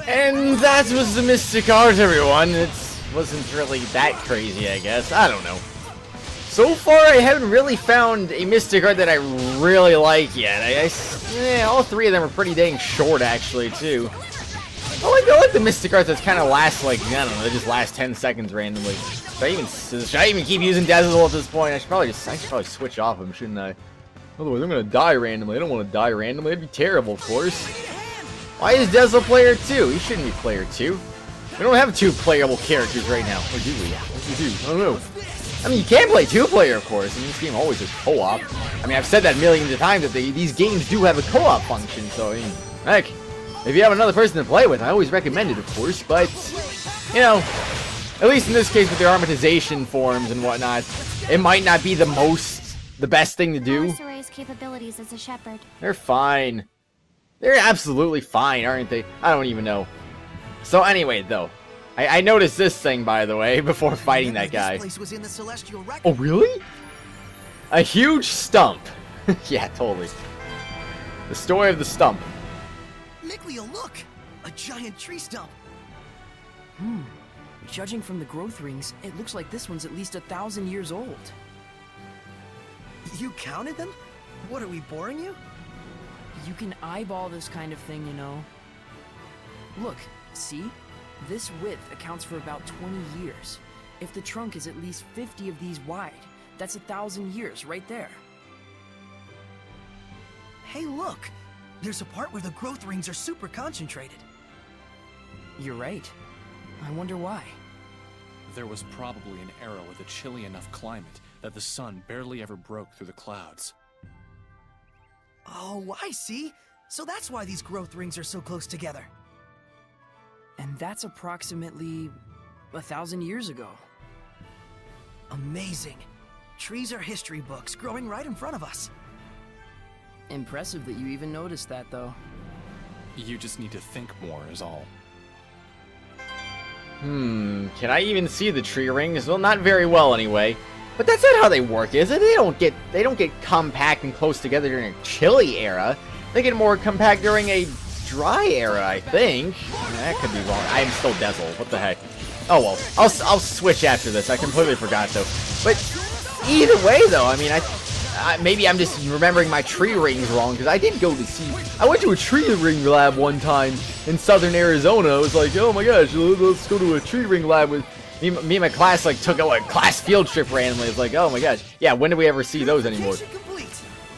And that was the Mystic Art, everyone. It wasn't really that crazy, I guess. I don't know. So far, I haven't really found a Mystic Art that I really like yet. All three of them are pretty dang short, actually, too. I like the Mystic Art that's kind of last, like, I don't know, they just last 10 seconds randomly. Should I even keep using Dazzle at this point? I should probably switch off him, shouldn't I? Otherwise, I'm gonna die randomly. I don't want to die randomly. It'd be terrible, of course. Why is Dazzle player 2? He shouldn't be player 2. We don't have 2 playable characters right now. Or do we? What do we do? I don't know. I mean, you can play 2-player, of course. I mean, this game always has co-op. I mean, I've said that millions of times that these games do have a co-op function. So, I mean, heck, if you have another person to play with, I always recommend it, of course. But, you know, at least in this case with their armatization forms and whatnot, it might not be the best thing to do. Capabilities as a shepherd. They're fine. They're absolutely fine, aren't they? I don't even know. So anyway, though, I noticed this thing, by the way, before fighting that guy. Oh, really? A huge stump. Yeah, totally. The story of the stump. Miklia, look! A giant tree stump. Judging from the growth rings, it looks like this one's at least 1,000 years old. You counted them? What, are we boring you? You can eyeball this kind of thing, you know. Look, see? This width accounts for about 20 years. If the trunk is at least 50 of these wide, that's 1,000 years right there. Hey, look! There's a part where the growth rings are super concentrated. You're right. I wonder why. There was probably an era with a chilly enough climate that the sun barely ever broke through the clouds. Oh, I see. So that's why these growth rings are so close together. And that's approximately 1,000 years ago. Amazing. Trees are history books growing right in front of us. Impressive that you even noticed that, though. You just need to think more, is all. Can I even see the tree rings? Well, not very well anyway. But that's not how they work, is it? They don't get compact and close together during a chilly era. They get more compact during a dry era, I think. That could be wrong. I am still Dazzle. What the heck? Oh well. I'll switch after this. I completely forgot though. But either way though, I mean, maybe I'm just remembering my tree rings wrong, because I did go to see. I went to a tree ring lab one time in southern Arizona. I was like, oh my gosh, let's go to a tree ring lab with me and my class. Like took a class field trip randomly. It's like, oh my gosh, yeah. When do we ever see those anymore?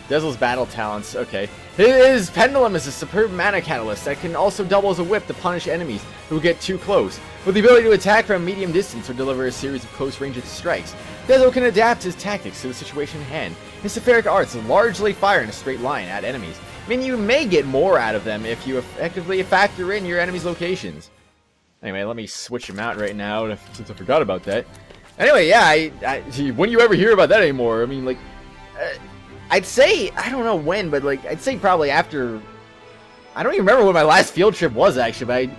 Dazzle's battle talents. Okay, his pendulum is a superb mana catalyst that can also double as a whip to punish enemies who get too close. With the ability to attack from a medium distance or deliver a series of close-range strikes, Dazzle can adapt his tactics to the situation at hand. His Sephiric arts largely fire in a straight line at enemies. I mean, you may get more out of them if you effectively factor in your enemies' locations. Anyway, let me switch them out right now, since I forgot about that. Anyway, yeah, when you ever hear about that anymore? I mean, like, I'd say, I don't know when, but, like, I'd say probably after, I don't even remember when my last field trip was, actually,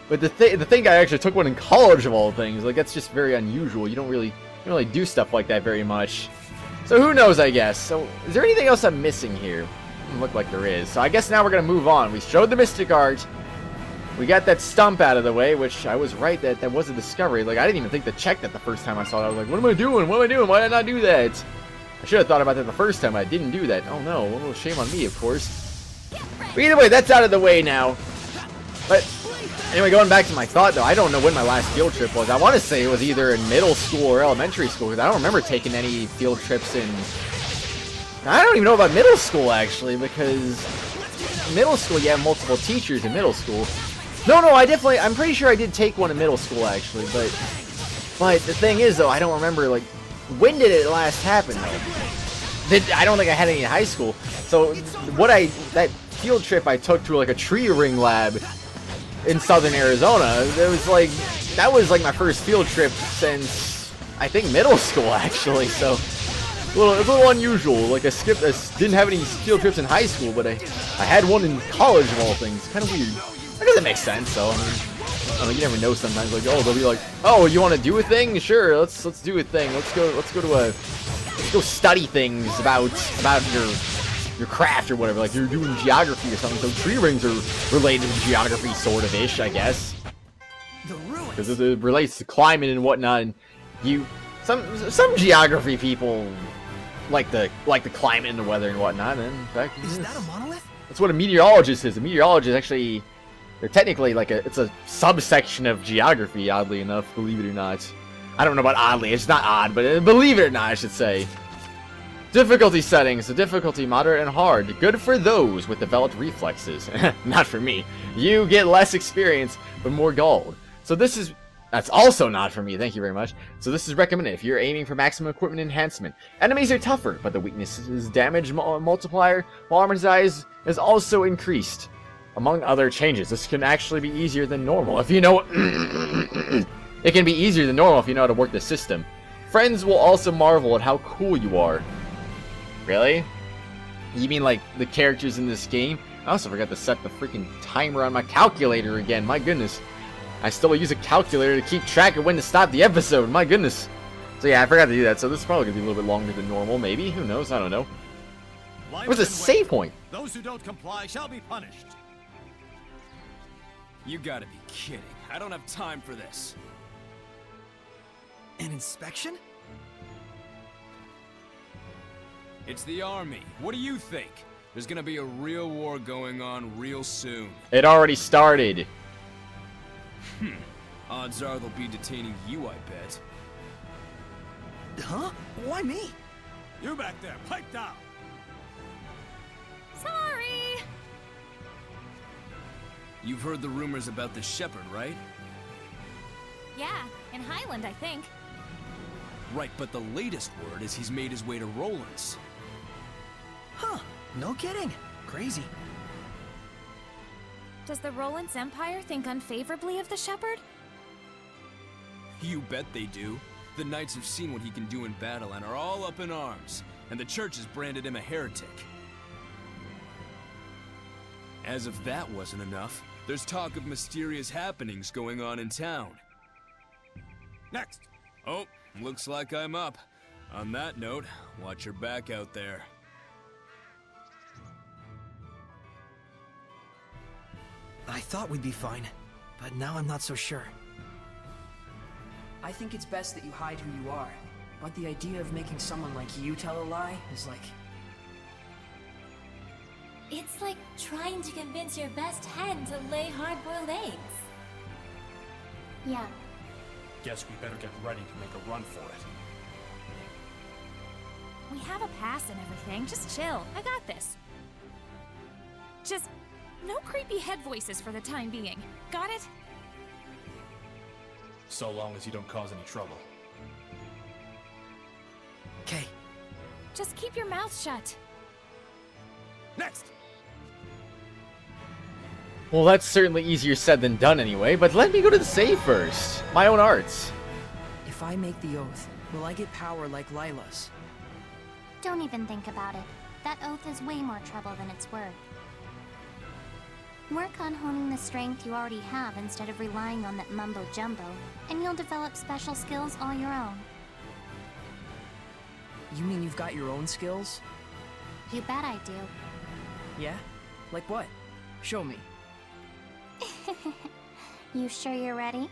but the thing I actually took one in college, of all things. Like, that's just very unusual. You don't really do stuff like that very much. So who knows, I guess. So is there anything else I'm missing here? Doesn't look like there is. So I guess now we're gonna move on. We showed the Mystic Art. We got that stump out of the way, which I was right that was a discovery. Like, I didn't even think to check that the first time I saw it. I was like, what am I doing? What am I doing? Why did I not do that? I should have thought about that the first time. I didn't do that. Oh no, a little shame on me, of course. But either way, that's out of the way now. But anyway, going back to my thought, though, I don't know when my last field trip was. I want to say it was either in middle school or elementary school, because I don't remember taking any field trips in. I don't even know about middle school, actually, because middle school, you have multiple teachers in middle school. No, I'm pretty sure I did take one in middle school, actually, but the thing is, though, I don't remember, like, when did it last happen, though? I don't think I had any in high school. So, that field trip I took to, like, a tree ring lab in southern Arizona, that was like my first field trip since, I think, middle school, actually, so a little unusual. Like, I didn't have any field trips in high school, but I had one in college, of all things. Kind of weird. I guess that makes sense, though. I mean, you never know sometimes, like, oh, they'll be like, oh, you want to do a thing? Sure, let's do a thing. Let's go study things about your your craft or whatever. Like you're doing geography or something. So tree rings are related to geography, sort of ish, I guess. The ruins. Because it relates to climate and whatnot. And some geography people like the climate and the weather and whatnot. And in fact, Is that a monolith? that's what a meteorologist is. A meteorologist actually, they're technically like it's a subsection of geography. Oddly enough, believe it or not. I don't know about oddly. It's not odd, but believe it or not, I should say. Difficulty settings. The difficulty moderate and hard. Good for those with developed reflexes. Not for me. You get less experience, but more gold. So that's also not for me. Thank you very much. So this is recommended if you're aiming for maximum equipment enhancement. Enemies are tougher, but the weakness damage multiplier, while armor size is also increased. Among other changes, this can actually be easier than normal if you know. It can be easier than normal if you know how to work the system. Friends will also marvel at how cool you are. Really? You mean like the characters in this game? I also forgot to set the freaking timer on my calculator again. My goodness. I still use a calculator to keep track of when to stop the episode. My goodness. So yeah, I forgot to do that. So this is probably going to be a little bit longer than normal, maybe. Who knows? I don't know. Where's the save point? Those who don't comply shall be punished. You gotta be kidding. I don't have time for this. An inspection? It's the army. What do you think? There's gonna be a real war going on real soon. It already started. Odds are they'll be detaining you, I bet. Huh? Why me? You back there, pipe down. Sorry! You've heard the rumors about the shepherd, right? Yeah, in Highland, I think. Right, but the latest word is he's made his way to Rolance. Huh. No kidding. Crazy. Does the Rolance Empire think unfavorably of the Shepherd? You bet they do. The knights have seen what he can do in battle and are all up in arms, and the church has branded him a heretic. As if that wasn't enough, there's talk of mysterious happenings going on in town. Next. Oh, looks like I'm up. On that note, watch your back out there. I thought we'd be fine, but now I'm not so sure. I think it's best that you hide who you are, but the idea of making someone like you tell a lie is like... It's like trying to convince your best hen to lay hard-boiled eggs. Yeah. Guess we better get ready to make a run for it. We have a pass and everything. Just chill. I got this. Just no creepy head voices for the time being. Got it? So long as you don't cause any trouble. Okay. Just keep your mouth shut. Next. Well, that's certainly easier said than done anyway, but let me go to the save first. My own arts. If I make the oath, will I get power like Lila's? Don't even think about it. That oath is way more trouble than it's worth. Work on honing the strength you already have instead of relying on that mumbo-jumbo, and you'll develop special skills all your own. You mean you've got your own skills? You bet I do. Yeah? Like what? Show me. You sure you're ready?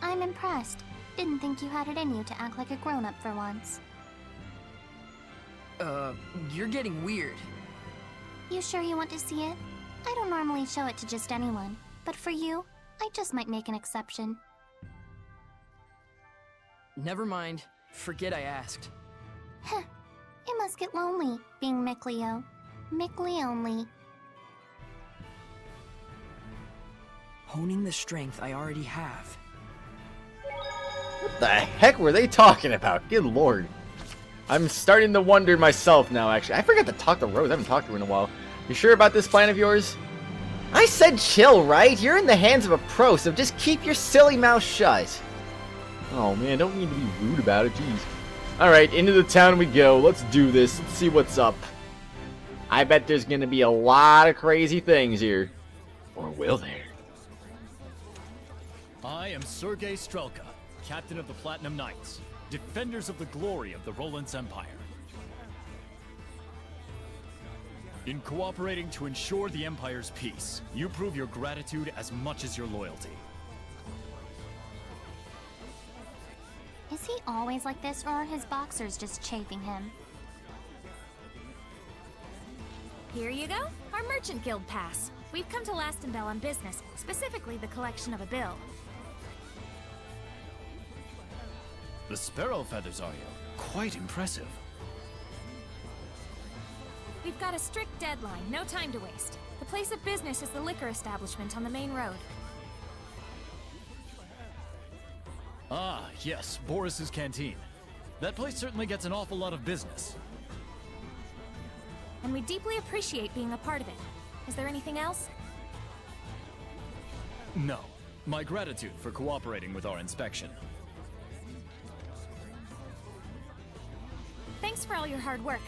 I'm impressed. Didn't think you had it in you to act like a grown-up for once. You're getting weird. You sure you want to see it? I don't normally show it to just anyone, but for you, I just might make an exception. Never mind. Forget I asked. Heh. It must get lonely, being Mickleo. Mickley only. Honing the strength I already have. What the heck were they talking about? Good lord. I'm starting to wonder myself now, actually. I forgot to talk to Rose. I haven't talked to her in a while. You sure about this plan of yours? I said chill, right? You're in the hands of a pro, so just keep your silly mouth shut. Oh man, don't need to be rude about it, jeez. Alright, into the town we go. Let's do this. Let's see what's up. I bet there's gonna be a lot of crazy things here. Or will there? I am Sergei Strelka, captain of the Platinum Knights, defenders of the glory of the Rolance Empire. In cooperating to ensure the Empire's peace, you prove your gratitude as much as your loyalty. Is he always like this, or are his boxers just chafing him? Here you go, our Merchant Guild pass. We've come to Lastonbell on business, specifically the collection of a bill. The sparrow feathers, are you? Quite impressive. We've got a strict deadline, no time to waste. The place of business is the liquor establishment on the main road. Ah, yes, Boris's Canteen. That place certainly gets an awful lot of business. And we deeply appreciate being a part of it. Is there anything else? No. My gratitude for cooperating with our inspection. Thanks for all your hard work.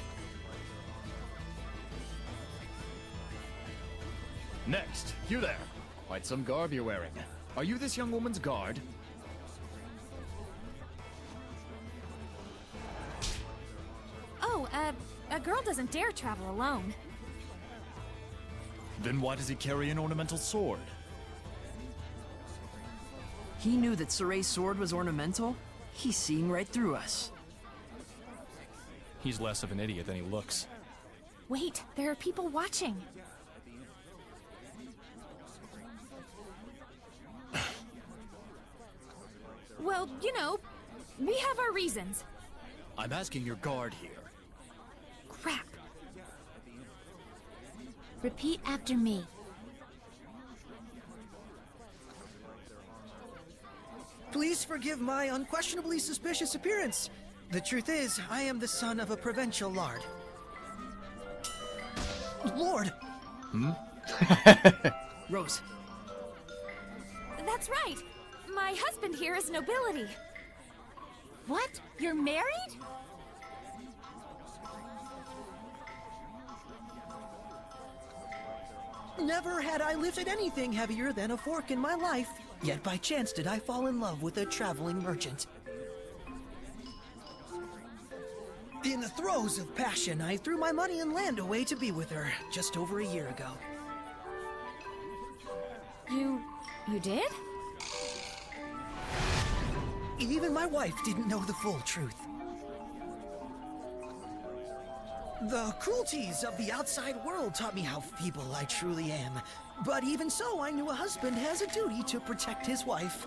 Next, you there. Quite some garb you're wearing. Are you this young woman's guard? Oh, a girl doesn't dare travel alone. Then why does he carry an ornamental sword? He knew that Sergei's sword was ornamental? He's seeing right through us. He's less of an idiot than he looks. Wait, there are people watching. Well, you know, we have our reasons. I'm asking your guard here. Crap. Repeat after me. Please forgive my unquestionably suspicious appearance. The truth is, I am the son of a provincial lord. Lord! Rose, That's right. My husband here is nobility. What? You're married? Never had I lifted anything heavier than a fork in my life, yet by chance did I fall in love with a traveling merchant. In the throes of passion, I threw my money and land away to be with her just over a year ago. You did? Even my wife didn't know the full truth. The cruelties of the outside world taught me how feeble I truly am. But even so, I knew a husband has a duty to protect his wife.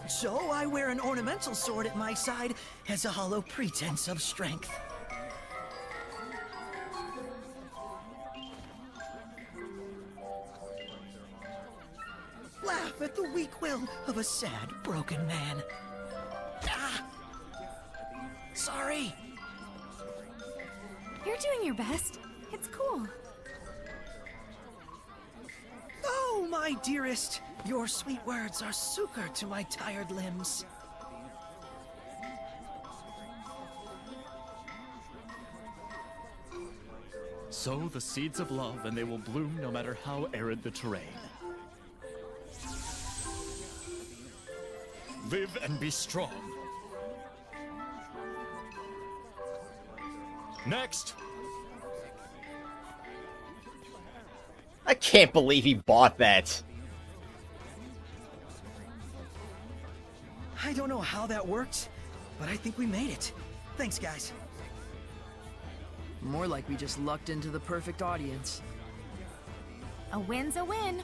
So I wear an ornamental sword at my side as a hollow pretense of strength. Laugh at the weak will of a sad, broken man. Ah! Sorry. You're doing your best. It's cool. Oh, my dearest, your sweet words are succor to my tired limbs. Sow the seeds of love and they will bloom no matter how arid the terrain. Live and be strong. Next! I can't believe he bought that. I don't know how that worked, but I think we made it. Thanks, guys. more like we just lucked into the perfect audience. A win's a win.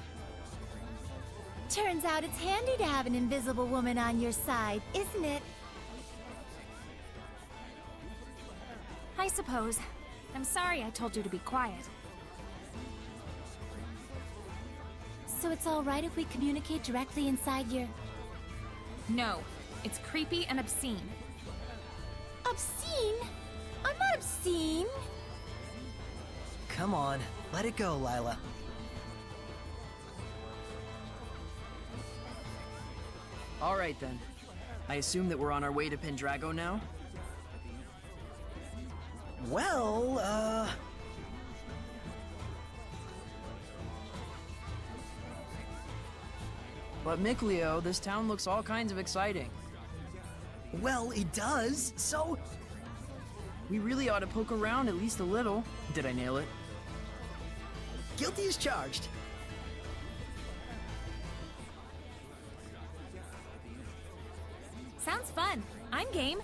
Turns out it's handy to have an invisible woman on your side, isn't it? I suppose. I'm sorry I told you to be quiet. So it's all right if we communicate directly inside your... No, it's creepy and obscene. Obscene? I'm not obscene. Come on, let it go, Lila. All right then. I assume that we're on our way to Pendrago now? Well, But Mikleo, this town looks all kinds of exciting. Well, it does, so... We really ought to poke around at least a little. Did I nail it? Guilty as charged. Sounds fun. I'm game.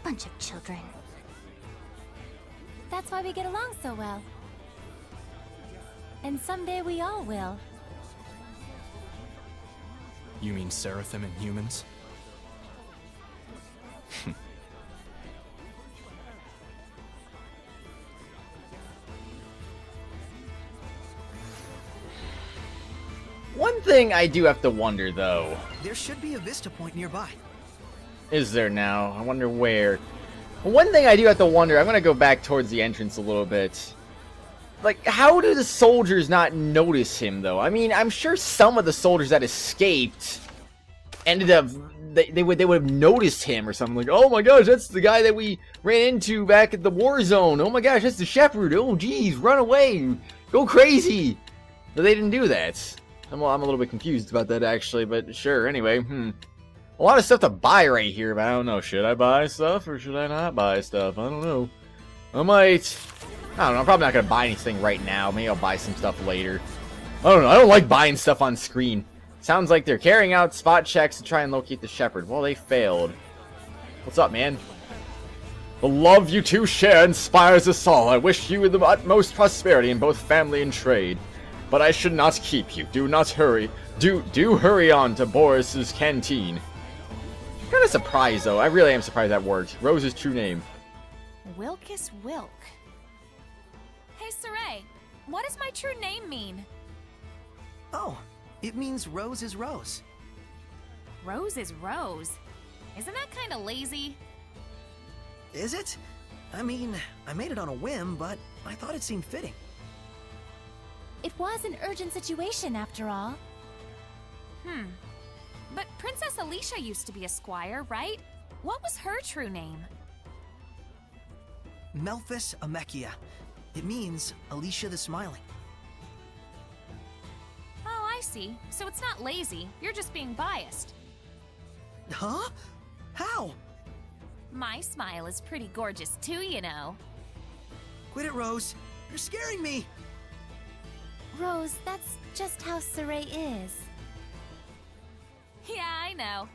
Bunch of children. That's why we get along so well. And someday we all will. You mean Seraphim and humans? One thing I do have to wonder, though. There should be a vista point nearby. Is there now? I wonder where. One thing I do have to wonder, I'm going to go back towards the entrance a little bit. Like, how do the soldiers not notice him, though? I mean, I'm sure some of the soldiers that escaped ended up... They would have noticed him or something. Like, oh my gosh, that's the guy that we ran into back at the war zone. Oh my gosh, that's the shepherd. Oh geez, run away. Go crazy. But they didn't do that. I'm a little bit confused about that, actually, but sure. Anyway, a lot of stuff to buy right here, but I don't know. Should I buy stuff or should I not buy stuff? I don't know. I might. I don't know. I'm probably not going to buy anything right now. Maybe I'll buy some stuff later. I don't know. I don't like buying stuff on screen. Sounds like they're carrying out spot checks to try and locate the shepherd. Well, they failed. What's up, man? The love you two share inspires us all. I wish you the utmost prosperity in both family and trade. But I should not keep you. Do not hurry. Do hurry on to Boris's canteen. I'm kind of surprised, though. I really am surprised that worked. Rose's true name. Wilkus Wilk. Hey, Saray, what does my true name mean? Oh, it means Rose is Rose. Rose is Rose. Isn't that kind of lazy? Is it? I mean, I made it on a whim, but I thought it seemed fitting. It was an urgent situation, after all. But Princess Alicia used to be a squire, right? What was her true name? Melphis Amechia. It means Alicia the Smiling. Oh, I see. So it's not lazy. You're just being biased. Huh? How? My smile is pretty gorgeous too, you know. Quit it, Rose. You're scaring me. Rose, that's just how Saray is. Yeah, I know.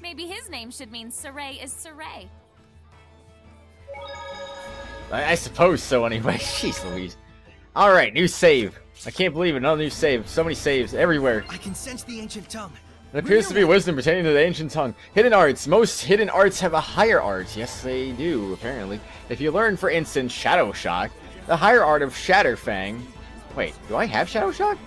Maybe his name should mean Saray is Saray. I suppose so, anyway. Jeez Louise. Alright, new save. I can't believe it. Another new save. So many saves everywhere. I can sense the ancient tongue. It appears to be wisdom pertaining to the ancient tongue. Hidden arts. Most hidden arts have a higher art. Yes, they do, apparently. If you learn, for instance, Shadow Shock, the higher art of Shatterfang... Wait, do I have Shadow Shock?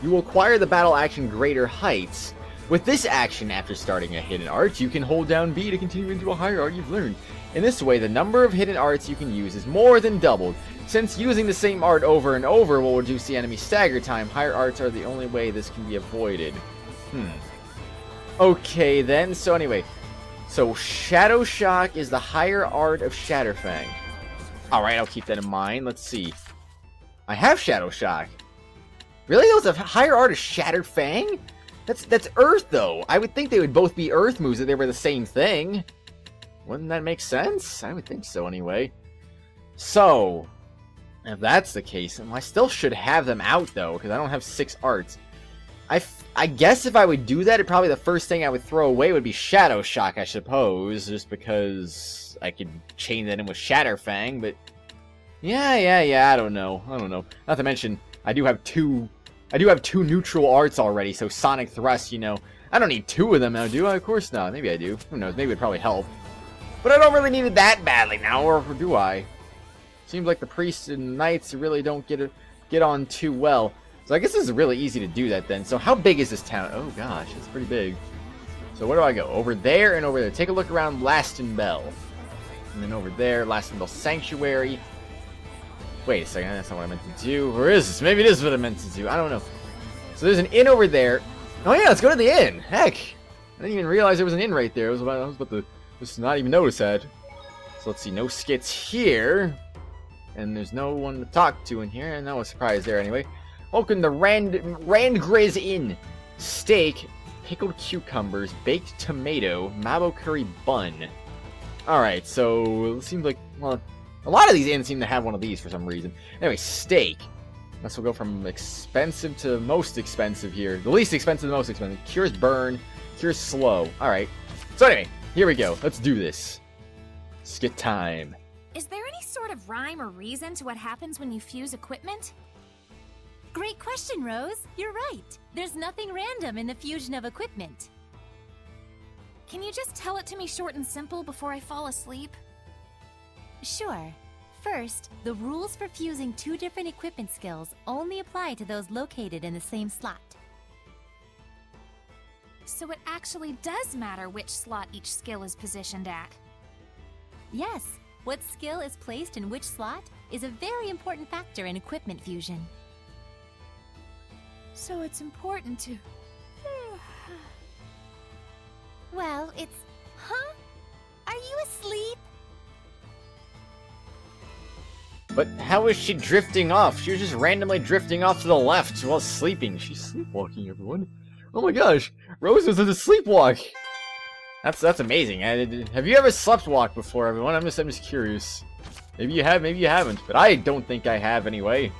You will acquire the battle action Greater Heights. With this action, after starting a hidden art, you can hold down B to continue into a higher art you've learned. In this way, the number of hidden arts you can use is more than doubled. Since using the same art over and over will reduce the enemy stagger time, higher arts are the only way this can be avoided. Okay then, so anyway. So Shadow Shock is the higher art of Shatterfang. Alright, I'll keep that in mind. Let's see. I have Shadow Shock. Really? That was a higher art of Shatterfang? That's Earth, though. I would think they would both be Earth moves if they were the same thing. Wouldn't that make sense? I would think so, anyway. So, if that's the case, I still should have them out, though, because I don't have 6 arts. I guess if I would do that, probably the first thing I would throw away would be Shadow Shock, I suppose, just because I could chain that in with Shatterfang, but... Yeah, I don't know. Not to mention, I do have two neutral arts already, so Sonic Thrust, you know. I don't need 2 of them now, do I? Of course not. Maybe I do. Who knows? Maybe it'd probably help. But I don't really need it that badly now, or do I? Seems like the priests and knights really don't get on too well. So I guess this is really easy to do that then. So how big is this town? Oh gosh, it's pretty big. So where do I go? Over there and over there. Take a look around Lastonbell. And then over there, Lastonbell Sanctuary. Wait a second, that's not what I meant to do. Or is this? Maybe it is what I meant to do. I don't know. So there's an inn over there. Oh yeah, let's go to the inn. Heck. I didn't even realize there was an inn right there. I was about to just not even notice that. So let's see, no skits here. And there's no one to talk to in here. And no surprise there anyway. Welcome to Randgriz Inn. Steak, pickled cucumbers, baked tomato, mabo curry bun. Alright, so it seems like, well, a lot of these inns seem to have one of these for some reason. Anyway, steak. Guess we'll go from expensive to most expensive here. The least expensive to most expensive. Cures burn, cures slow. Alright. So anyway, here we go. Let's do this. Skit time. Is there any sort of rhyme or reason to what happens when you fuse equipment? Great question, Rose. You're right. There's nothing random in the fusion of equipment. Can you just tell it to me short and simple before I fall asleep? Sure. First, the rules for fusing two different equipment skills only apply to those located in the same slot. So it actually does matter which slot each skill is positioned at. Yes, what skill is placed in which slot is a very important factor in equipment fusion. So it's important to... Well, it's... Huh? Are you asleep? But how is she drifting off? She was just randomly drifting off to the left while sleeping. She's sleepwalking, everyone. Oh my gosh, Rose was in a sleepwalk. That's amazing. Have you ever sleptwalked before, everyone? I'm just curious. Maybe you have, maybe you haven't, but I don't think I have anyway.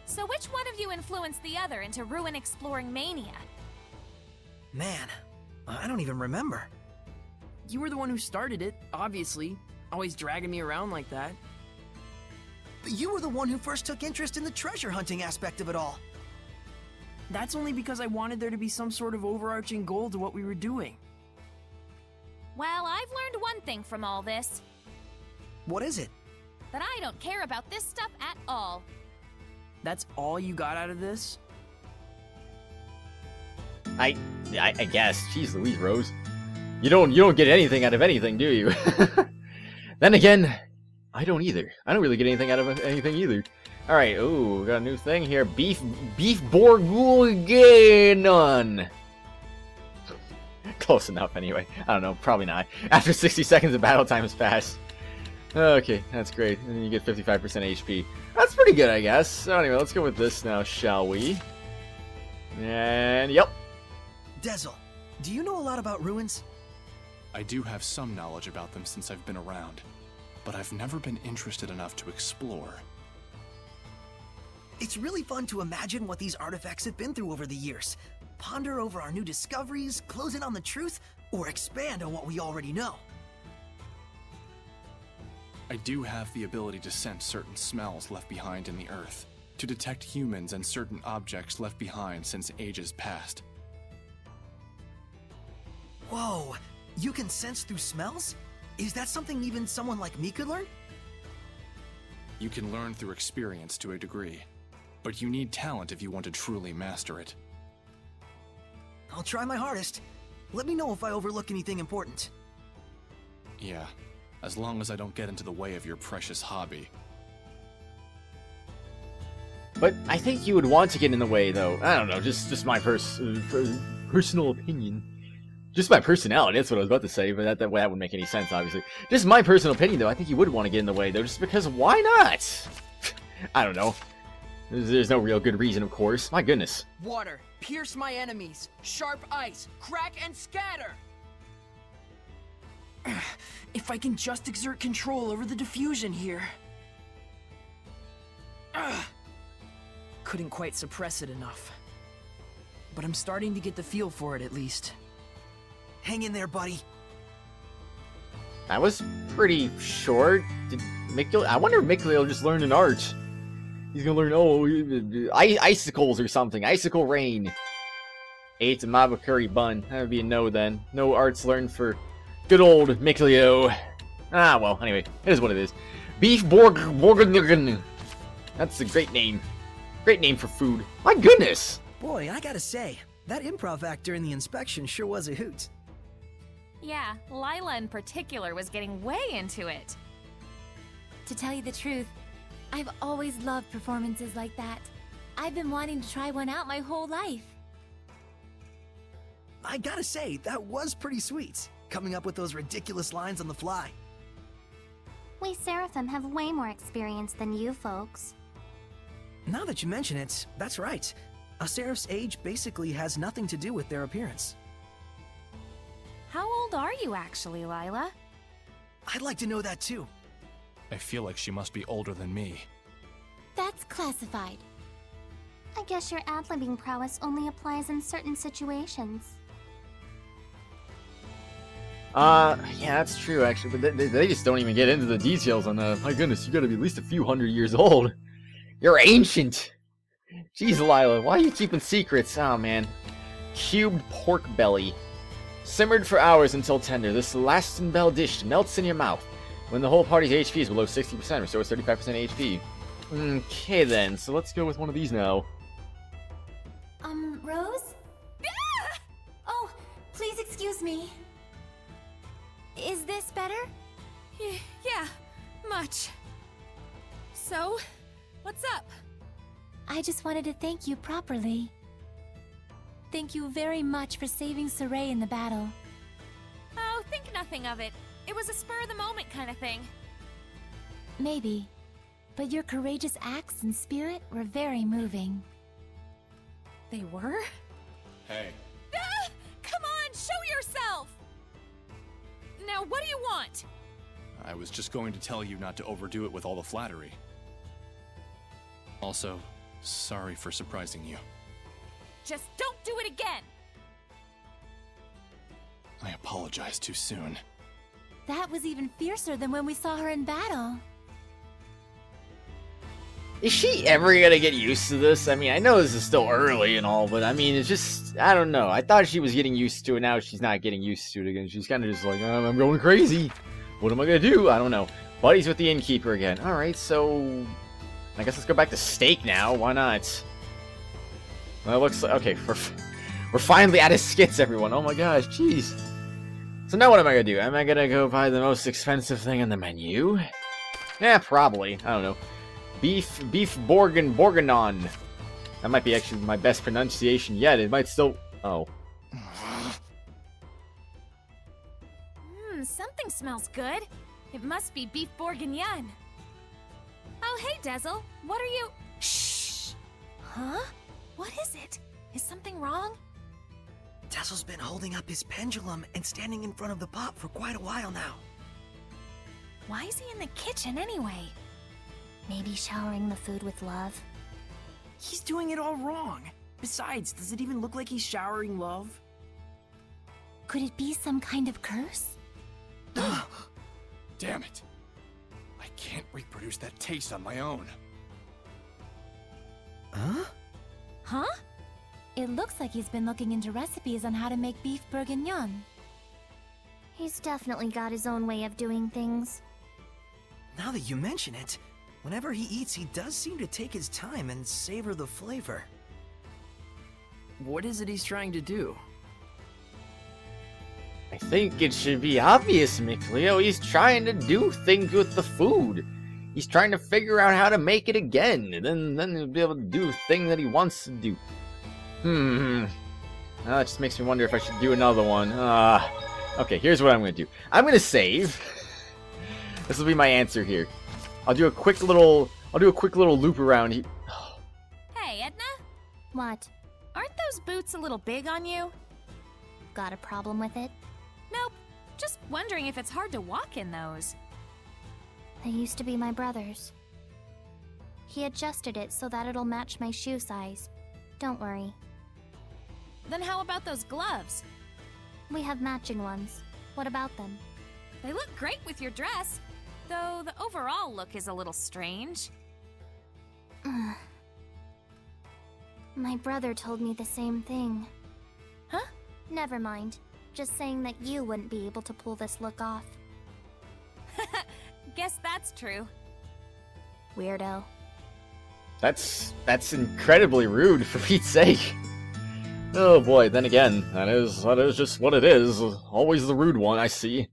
So which one of you influenced the other into ruin exploring mania? Man, I don't even remember. You were the one who started it, obviously. Always dragging me around like that. But you were the one who first took interest in the treasure hunting aspect of it all. That's only because I wanted there to be some sort of overarching goal to what we were doing. Well, I've learned one thing from all this. What is it? That I don't care about this stuff at all. That's all you got out of this? I guess. Jeez Louise, Rose. You don't get anything out of anything, do you? Then again, I don't either. I don't really get anything out of anything either. Alright, ooh, got a new thing here. Beef bourguignon. Close enough, anyway. I don't know, probably not. After 60 seconds of battle time has passed. Okay, that's great. And then you get 55% HP. That's pretty good, I guess. So anyway, let's go with this now, shall we? And, yep. Dezel, do you know a lot about ruins? I do have some knowledge about them since I've been around, but I've never been interested enough to explore. It's really fun to imagine what these artifacts have been through over the years. Ponder over our new discoveries, close in on the truth, or expand on what we already know. I do have the ability to sense certain smells left behind in the earth, to detect humans and certain objects left behind since ages past. Whoa, you can sense through smells? Is that something even someone like me could learn? You can learn through experience to a degree, but you need talent if you want to truly master it. I'll try my hardest. Let me know if I overlook anything important. Yeah, as long as I don't get into the way of your precious hobby. But I think you would want to get in the way, though. I don't know, just my personal opinion. Just my personality, that's what I was about to say, but that wouldn't make any sense, obviously. Just my personal opinion, though, I think you would want to get in the way, though, just because why not? I don't know. There's no real good reason, of course. My goodness. Water, pierce my enemies. Sharp ice, crack and scatter. If I can just exert control over the diffusion here. Couldn't quite suppress it enough. But I'm starting to get the feel for it, at least. Hang in there, buddy. That was pretty short. I wonder if Mikkel will just learn an art. He's gonna learn, icicles or something. Icicle rain. Ate a maba curry bun. That would be a no then. No arts learned for good old Mikleo. Ah, well, anyway. It is what it is. Beef bourguignon. That's a great name. Great name for food. My goodness! Boy, I gotta say, that improv act during the inspection sure was a hoot. Yeah, Lila in particular was getting way into it. To tell you the truth, I've always loved performances like that. I've been wanting to try one out my whole life. I gotta say, that was pretty sweet, coming up with those ridiculous lines on the fly. We Seraphim have way more experience than you folks. Now that you mention it, that's right. A seraph's age basically has nothing to do with their appearance. How old are you actually, Lila? I'd like to know that too. I feel like she must be older than me. That's classified. I guess your ad-libbing prowess only applies in certain situations. Yeah, that's true, actually, but they just don't even get into the details on that. My goodness, you gotta be at least a few hundred years old. You're ancient! Jeez, Lila, why are you keeping secrets? Oh, man. Cubed pork belly. Simmered for hours until tender. This Lastonbell dish melts in your mouth. When the whole party's HP is below 60%, restores 35% HP. Okay, then, so let's go with one of these now. Rose? Oh, please excuse me. Is this better? Yeah, much. So, what's up? I just wanted to thank you properly. Thank you very much for saving Sergei in the battle. Oh, think nothing of it. It was a spur-of-the-moment kind of thing. Maybe. But your courageous acts and spirit were very moving. They were? Hey. Come on, show yourself! Now, what do you want? I was just going to tell you not to overdo it with all the flattery. Also, sorry for surprising you. Just don't do it again! I apologized too soon. That was even fiercer than when we saw her in battle. Is she ever gonna get used to this? I mean, I know this is still early and all, but I mean, it's just, I don't know. I thought she was getting used to it, now she's not getting used to it again. She's kind of just like, I'm going crazy. What am I gonna do? I don't know. Buddy's with the innkeeper again. Alright, so I guess let's go back to steak now. Why not? Well, it looks like, okay, we're finally out of skits, everyone. Oh my gosh, jeez. So now what am I gonna do? Am I gonna go buy the most expensive thing on the menu? Yeah, probably. I don't know. Beef bourguignon. That might be actually my best pronunciation yet. It might still... Oh. Something smells good. It must be beef bourguignon. Oh, hey, Dezel. What are you... Shh! Huh? What is it? Is something wrong? Tessel's been holding up his pendulum and standing in front of the pot for quite a while now. Why is he in the kitchen anyway? Maybe showering the food with love. He's doing it all wrong. Besides, does it even look like he's showering love? Could it be some kind of curse? Damn it. I can't reproduce that taste on my own. Huh? Huh? It looks like he's been looking into recipes on how to make beef bourguignon. He's definitely got his own way of doing things. Now that you mention it, whenever he eats, he does seem to take his time and savor the flavor. What is it he's trying to do? I think it should be obvious, McLeo. He's trying to do things with the food. He's trying to figure out how to make it again, and then he'll be able to do the thing that he wants to do. That just makes me wonder if I should do another one. Okay, here's what I'm gonna do. I'm gonna save. This will be my answer here. I'll do a quick little loop around here. Hey, Edna? What? Aren't those boots a little big on you? Got a problem with it? Nope. Just wondering if it's hard to walk in those. They used to be my brother's. He adjusted it so that it'll match my shoe size. Don't worry. Then how about those gloves? We have matching ones. What about them? They look great with your dress, though the overall look is a little strange. My brother told me the same thing. Huh? Never mind. Just saying that you wouldn't be able to pull this look off. Guess that's true. Weirdo. That's incredibly rude, for Pete's sake. Oh boy, then again, that is just what it is. Always the rude one, I see.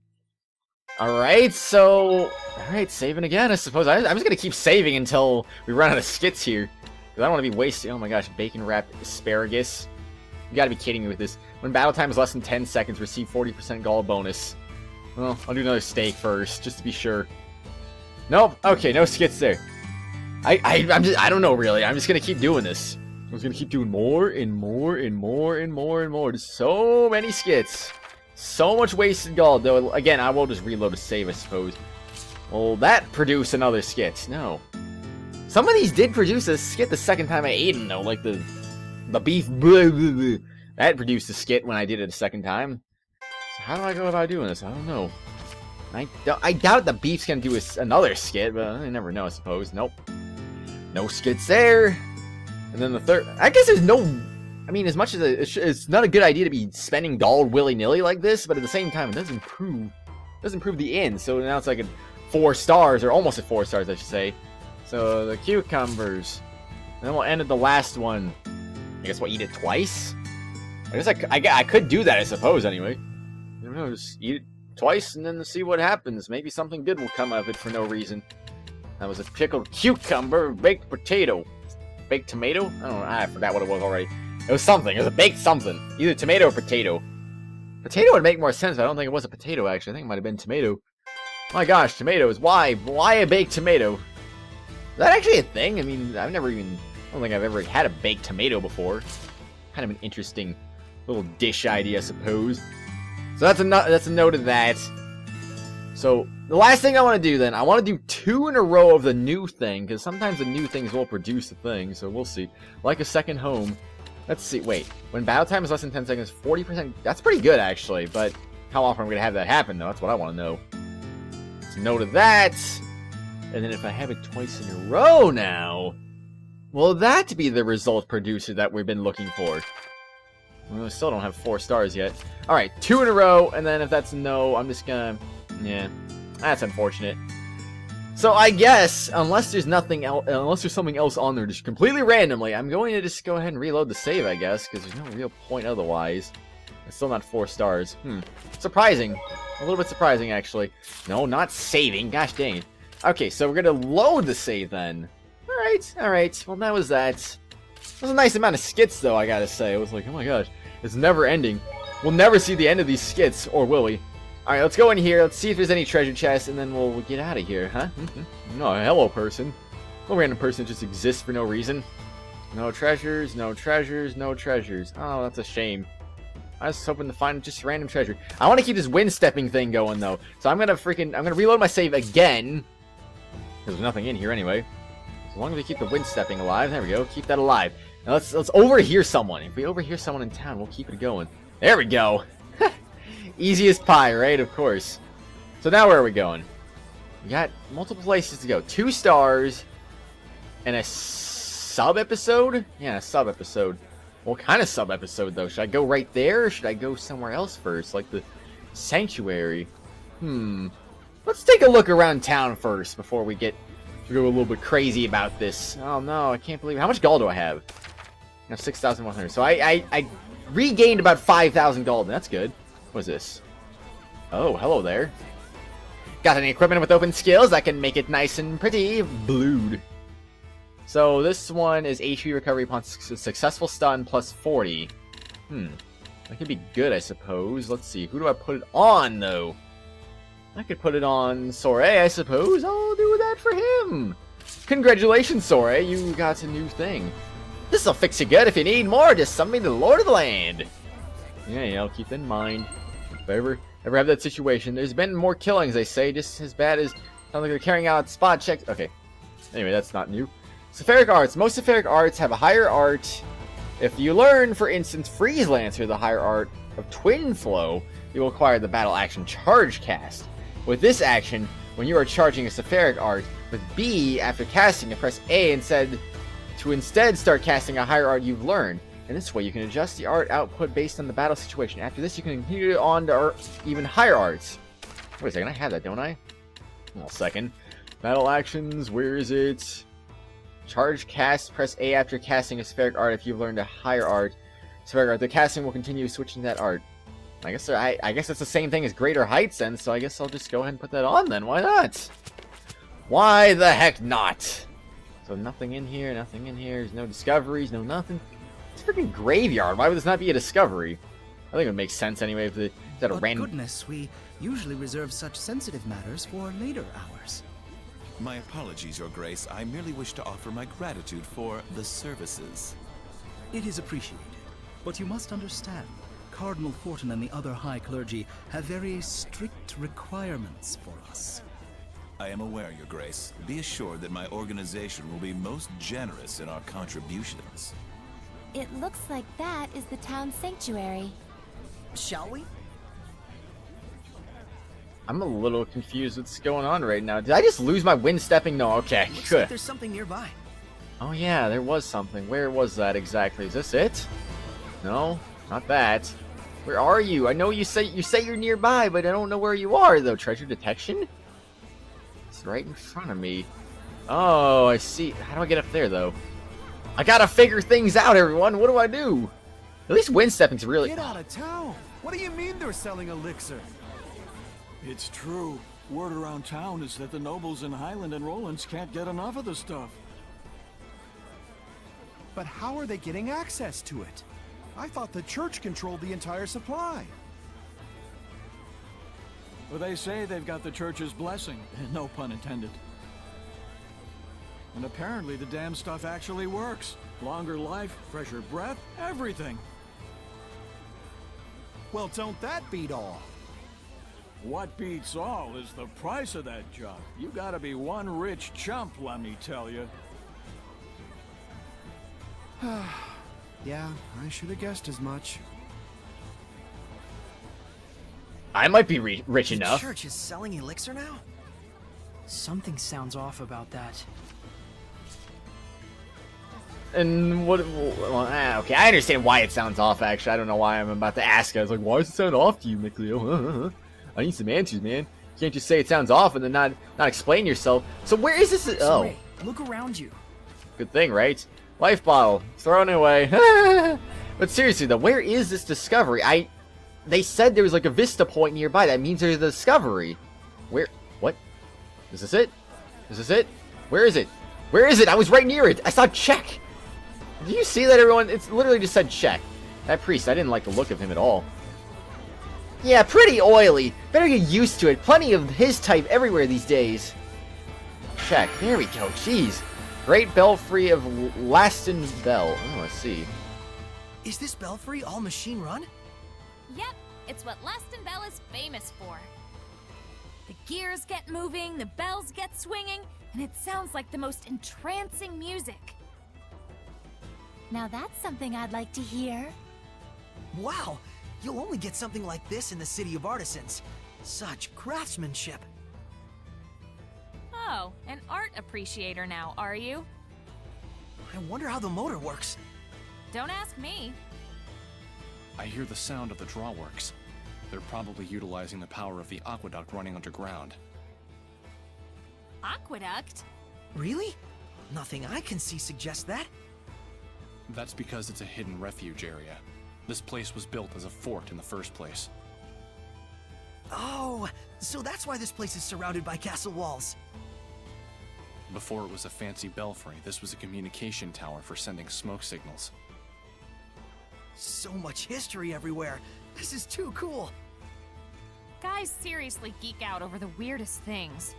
Alright, saving again, I suppose. I'm just gonna keep saving until we run out of skits here. Because I don't want to be wasting, oh my gosh, bacon-wrapped asparagus. You gotta be kidding me with this. When battle time is less than 10 seconds, receive 40% gall bonus. Well, I'll do another steak first, just to be sure. Nope, okay, no skits there. I don't know really, I'm just gonna keep doing this. I was gonna keep doing more and more and more and more and more. There's so many skits. So much wasted gold, though. Again, I will just reload a save, I suppose. Well, that produced another skit. No. Some of these did produce a skit the second time I ate them, though. Like the beef. Blah, blah, blah. That produced a skit when I did it a second time. So how do I go about doing this? I don't know. I doubt the beef's gonna do another skit, but I never know, I suppose. Nope. No skits there. And then the third... I guess there's no... I mean, as much as it's not a good idea to be spending gold willy-nilly like this, but at the same time, it does improve the end. So now it's like a 4 stars, or almost at 4 stars, I should say. So the cucumbers. And then we'll end at the last one. I guess we'll eat it twice? I guess I could do that, I suppose, anyway. I don't know, just eat it twice and then see what happens. Maybe something good will come of it for no reason. That was a pickled cucumber, baked potato. Baked tomato? I don't know, I forgot what it was already. It was something. It was a baked something. Either tomato or potato. Potato would make more sense, but I don't think it was a potato, actually. I think it might have been tomato. Oh my gosh, tomatoes. Why? Why a baked tomato? Is that actually a thing? I mean, I don't think I've ever had a baked tomato before. Kind of an interesting little dish idea, I suppose. So that's a note of that. So, the last thing I want to do then, I want to do 2 in a row of the new thing, because sometimes the new things will produce a thing, so we'll see. Like a second home. Let's see, wait. When battle time is less than 10 seconds, 40%, that's pretty good actually, but how often am I going to have that happen though? That's what I want to know. So note of that. And then if I have it twice in a row now, will that be the result producer that we've been looking for? Well, we still don't have 4 stars yet. Alright, 2 in a row, and then if that's no, I'm just gonna... Yeah, that's unfortunate. So I guess, unless there's something else on there just completely randomly, I'm going to just go ahead and reload the save, I guess, because there's no real point otherwise. It's still not 4 stars. Surprising. A little bit surprising, actually. No, not saving. Gosh dang it. Okay, so we're going to load the save then. Alright. Well, that was that. It was a nice amount of skits, though, I gotta say. It was like, oh my gosh, it's never ending. We'll never see the end of these skits, or will we? Alright, let's go in here, let's see if there's any treasure chests, and then we'll get out of here, huh? No, hello, person. No random person just exists for no reason. No treasures, no treasures, no treasures. Oh, that's a shame. I was hoping to find just random treasure. I want to keep this wind stepping thing going, though. So I'm gonna reload my save again. Because there's nothing in here anyway. As long as we keep the wind stepping alive, there we go, keep that alive. Now let's overhear someone. If we overhear someone in town, we'll keep it going. There we go. Easiest pie, right? Of course. So now where are we going? We got multiple places to go. 2 stars and a sub-episode? Yeah, a sub-episode. What kind of sub-episode, though? Should I go right there, or should I go somewhere else first? Like the sanctuary? Let's take a look around town first before we go a little bit crazy about this. Oh no, I can't believe it. How much gold do I have? I have 6,100. So I regained about 5,000 gold. That's good. What is this? Oh, hello there. Got any equipment with open skills that can make it nice and pretty blued. So this one is HP recovery upon successful stun plus 40. That could be good, I suppose. Let's see. Who do I put it on, though? I could put it on Sorey, I suppose. I'll do that for him. Congratulations, Sorey. You got a new thing. This'll fix you good. If you need more, just summon me to the Lord of the Land. Yeah, I'll keep that in mind. If I ever have that situation. There's been more killings, they say, just as bad as... Sounds like they're carrying out spot checks. Okay. Anyway, that's not new. Sephiric Arts. Most Sephiric Arts have a higher art. If you learn, for instance, Freeze Lancer, the higher art of Twin Flow, you will acquire the battle action Charge Cast. With this action, when you are charging a Sephiric Art, with B after casting, press A to instead start casting a higher art you've learned. And this way, you can adjust the art output based on the battle situation. After this, you can continue on to even higher arts. Wait a second, I have that, don't I? Well, second. Battle actions, where is it? Charge cast, press A after casting a Sephiric Art if you've learned a higher art. Sephiric Art, the casting will continue switching that art. I guess it's the same thing as Greater Heights then, so I guess I'll just go ahead and put that on then. Why not? Why the heck not? So nothing in here, there's no discoveries, no nothing. It's a freaking graveyard. Why would this not be a discovery? I think it would make sense anyway if it's at a random... Goodness, we usually reserve such sensitive matters for later hours. My apologies, Your Grace. I merely wish to offer my gratitude for the services. It is appreciated, but you must understand, Cardinal Fortin and the other high clergy have very strict requirements for us. I am aware, Your Grace. Be assured that my organization will be most generous in our contributions. It looks like that is the town sanctuary. Shall we? I'm a little confused what's going on right now. Did I just lose my wind stepping? No, okay, Looks good. like there's something nearby. Oh yeah, there was something. Where was that exactly? Is this it? No, not that. Where are you? I know you say you're nearby, but I don't know where you are though. Treasure detection? It's right in front of me. Oh, I see. How do I get up there though? I gotta figure things out, everyone. What do I do? At least wind stepping's really. Get out of town! What do you mean they're selling elixir? It's true. Word around town is that the nobles in Highland and Rolance can't get enough of the stuff. But how are they getting access to it? I thought the church controlled the entire supply. Well, they say they've got the church's blessing, no pun intended. And apparently the damn stuff actually works. Longer life, fresher breath, everything. Well, don't that beat all? What beats all is the price of that junk. You gotta be one rich chump, let me tell you. Yeah, I should have guessed as much. I might be rich enough. The church is selling elixir now? Something sounds off about that. And what? Well, okay, I understand why it sounds off. Actually, I don't know why I'm about to ask. I was like, why does it sound off to you, McLeo? I need some answers, man. You can't just say it sounds off and then not explain yourself. So where is this? Oh, Ray, look around you. good thing, right? Life bottle thrown away. But seriously though, where is this discovery? They said there was like a vista point nearby. That means there's a discovery. Where? What? Is this it? Is this it? Where is it? Where is it? I was right near it. I saw check. Do you see that, everyone? It's literally just said check. That priest, I didn't like the look of him at all. Yeah, pretty oily. Better get used to it. Plenty of his type everywhere these days. Check. There we go. Jeez. Great Belfry of Lastonbell. Oh, let's see. Is this Belfry all machine run? Yep, it's what Lastonbell is famous for. The gears get moving, the bells get swinging, and it sounds like the most entrancing music. Now that's something I'd like to hear. Wow! You'll only get something like this in the City of Artisans. Such craftsmanship. Oh, an art appreciator now, are you? I wonder how the motor works. Don't ask me. I hear the sound of the drawworks. They're probably utilizing the power of the aqueduct running underground. Aqueduct? Really? Nothing I can see suggests that. That's because it's a hidden refuge area. This place was built as a fort in the first place. Oh, so that's why this place is surrounded by castle walls. Before it was a fancy belfry, this was a communication tower for sending smoke signals. So much history everywhere. This is too cool. Guys seriously geek out over the weirdest things.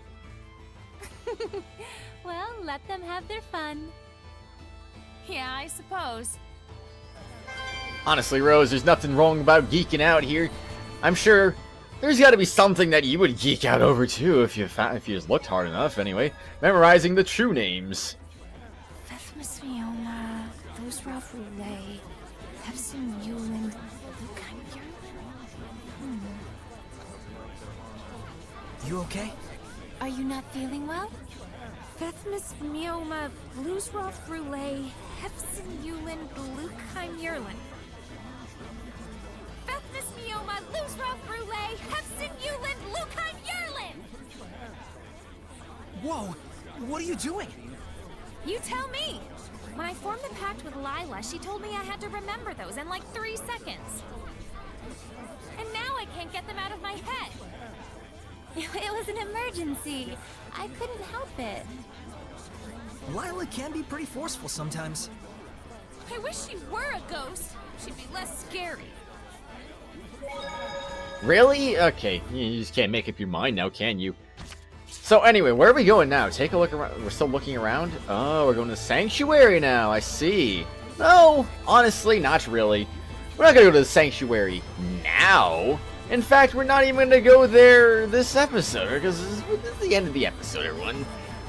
Well, let them have their fun. Yeah, I suppose. Honestly, Rose, there's nothing wrong about geeking out here. I'm sure there's got to be something that you would geek out over too if you just looked hard enough. Anyway, memorizing the true names. You okay? Are you not feeling well? Fethmus Mioma Bluesroth Brule Hefson Yulin Glukheim Yerlin. Fethmus Mioma Bluesroth Brule Hefson Yulin Glukheim Yerlin! Whoa! What are you doing? You tell me! When I formed the pact with Lila, she told me I had to remember those in like 3 seconds. And now I can't get them out of my head. It was an emergency. I couldn't help it. Lila can be pretty forceful sometimes. I wish she were a ghost. She'd be less scary. Really? Okay, you just can't make up your mind now, can you? So anyway, where are we going now? Take a look around. We're still looking around? Oh, we're going to Sanctuary now. I see. No, honestly, not really. We're not gonna go to the sanctuary now. In fact, we're not even gonna go there this episode, because this is the end of the episode, everyone.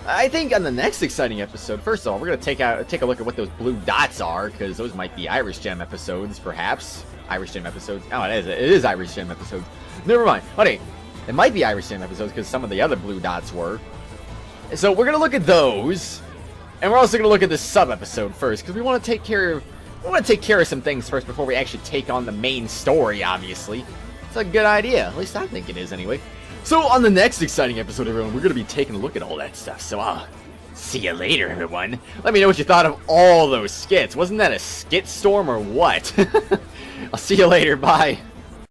I think on the next exciting episode, first of all, we're gonna take a look at what those blue dots are, because those might be Irish Gem episodes, perhaps. Irish Gem episodes. Oh, it is Irish Gem episodes. Never mind. Okay, it might be Irish Gem episodes, because some of the other blue dots were. So we're gonna look at those, and we're also gonna look at this sub episode first, because we want to take care of some things first before we actually take on the main story. Obviously, it's a good idea. At least I think it is, anyway. So on the next exciting episode, everyone, we're gonna be taking a look at all that stuff. So I'll see you later, everyone. Let me know what you thought of all those skits. Wasn't that a skit storm or what? I'll see you later. Bye.